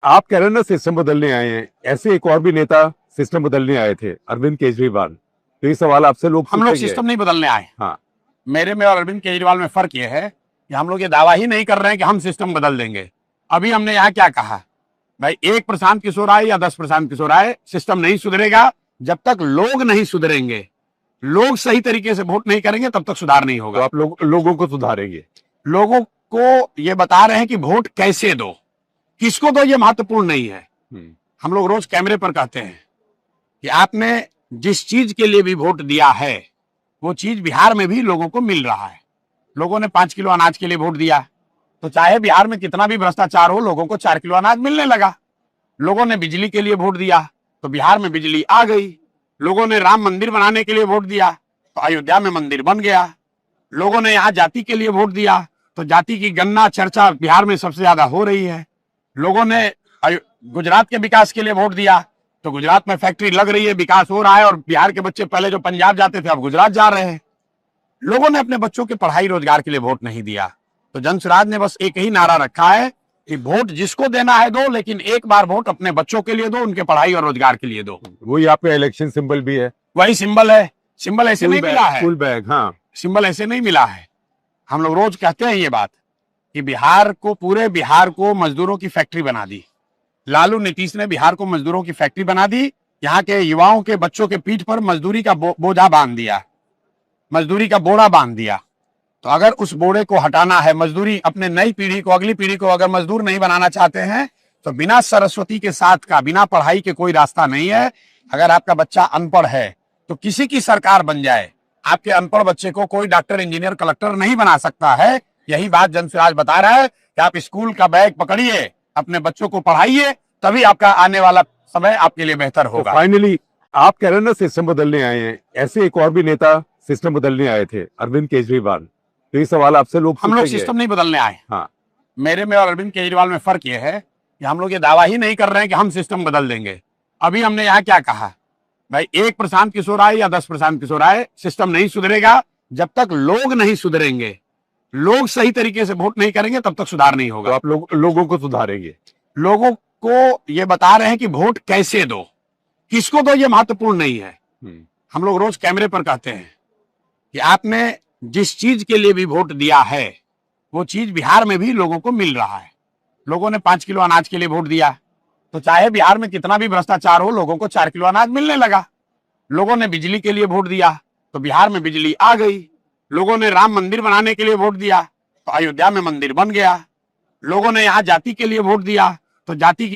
आप कह रहे हैं ना सिस्टम बदलने आए हैं, ऐसे एक और भी नेता सिस्टम बदलने आए थे, अरविंद केजरीवाल। तो ये सवाल आपसे लोग हम लोग पूछेंगे। सिस्टम नहीं बदलने आए। हाँ। मेरे में और अरविंद केजरीवाल में फर्क यह है कि हम लोग ये दावा ही नहीं कर रहे हैं कि हम सिस्टम बदल देंगे। अभी हमने यहाँ क्या कहा भाई, एक प्रशांत किशोर आए या 10 प्रशांत किशोर आए, सिस्टम नहीं सुधरेगा जब तक लोग नहीं सुधरेंगे, लोग सही तरीके से वोट नहीं करेंगे तब तक सुधार नहीं तो होगा। आप लोगों को सुधारेंगे। लोगों को ये बता रहे हैं कि वोट कैसे दो, किसको दो ये महत्वपूर्ण नहीं है। हम लोग रोज कैमरे पर कहते हैं कि आपने जिस चीज के लिए भी वोट दिया है वो चीज बिहार में भी लोगों को मिल रहा है। लोगों ने 5 किलो अनाज के लिए वोट दिया, तो चाहे बिहार में कितना भी भ्रष्टाचार हो, लोगों को 4 किलो अनाज मिलने लगा। लोगों ने बिजली के लिए वोट दिया तो बिहार में बिजली आ गई। लोगों ने राम मंदिर बनाने के लिए वोट दिया तो अयोध्या में मंदिर बन गया। लोगों ने यहाँ जाति के लिए वोट दिया तो जाति की गन्ना चर्चा बिहार में सबसे ज्यादा हो रही है। लोगों ने गुजरात के विकास के लिए वोट दिया तो गुजरात में फैक्ट्री लग रही है, विकास हो रहा है, और बिहार के बच्चे पहले जो पंजाब जाते थे अब गुजरात जा रहे हैं। लोगों ने अपने बच्चों के पढ़ाई रोजगार के लिए वोट नहीं दिया। तो जनसुराज ने बस एक ही नारा रखा है कि वोट जिसको देना है दो, लेकिन एक बार वोट अपने बच्चों के लिए दो, उनके पढ़ाई और रोजगार के लिए दो। वही आपका इलेक्शन सिंबल भी है। वही सिंबल है। सिंबल ऐसे नहीं मिला है, फुल बैग। हाँ, सिंबल ऐसे नहीं मिला है। हम लोग रोज कहते हैं ये बात कि बिहार को, पूरे बिहार को मजदूरों की फैक्ट्री बना दी। लालू नीतीश ने बिहार को मजदूरों की फैक्ट्री बना दी। यहाँ के युवाओं के बच्चों के पीठ पर मजदूरी का बोझा बांध दिया, मजदूरी का बोरा बांध दिया। तो अगर उस बोरे को हटाना है, मजदूरी अपने नई पीढ़ी को, अगली पीढ़ी को अगर मजदूर नहीं बनाना चाहते हैं, तो बिना सरस्वती के साथ का, बिना पढ़ाई के कोई रास्ता नहीं है। अगर आपका बच्चा अनपढ़ है तो किसी की सरकार बन जाए, आपके अनपढ़ बच्चे को कोई डॉक्टर, इंजीनियर, कलेक्टर नहीं बना सकता है। यही बात जनसुराज बता रहा है कि आप स्कूल का बैग पकड़िए, अपने बच्चों को पढ़ाइए, तभी आपका आने वाला समय आपके लिए बेहतर होगा। तो फाइनली आप कह रहे हैं ना सिस्टम बदलने आए हैं, ऐसे एक और भी नेता सिस्टम बदलने आए थे, अरविंद केजरीवाल। तो ये सवाल आपसे लोग हम लोग पूछेंगे। सिस्टम नहीं बदलने आए। हाँ। मेरे में और अरविंद केजरीवाल में फर्क यह है कि हम लोग ये दावा ही नहीं कर रहे हैं कि हम सिस्टम बदल देंगे। अभी हमने यहाँ क्या कहा भाई, एक प्रशांत किशोर आए या 10 प्रशांत किशोर आए, सिस्टम नहीं सुधरेगा जब तक लोग नहीं सुधरेंगे, लोग सही तरीके से वोट नहीं करेंगे तब तक सुधार नहीं तो होगा। आप लोगों को सुधारेंगे। लोगों को ये बता रहे हैं कि वोट कैसे दो, किसको दो ये महत्वपूर्ण नहीं है। हम लोग रोज कैमरे पर कहते हैं कि आपने जिस चीज के लिए भी वोट दिया है वो चीज बिहार में भी लोगों को मिल रहा है। लोगों ने 5 किलो अनाज के लिए वोट दिया तो चाहे बिहार में कितना भी भ्रष्टाचार हो, लोगों को 4 किलो अनाज मिलने लगा। लोगों ने बिजली के लिए वोट दिया तो बिहार में बिजली आ गई। लोगों ने राम मंदिर बनाने के लिए वोट दिया तो अयोध्या में मंदिर बन गया। लोगों ने यहाँ जाति के लिए वोट दिया तो जाति की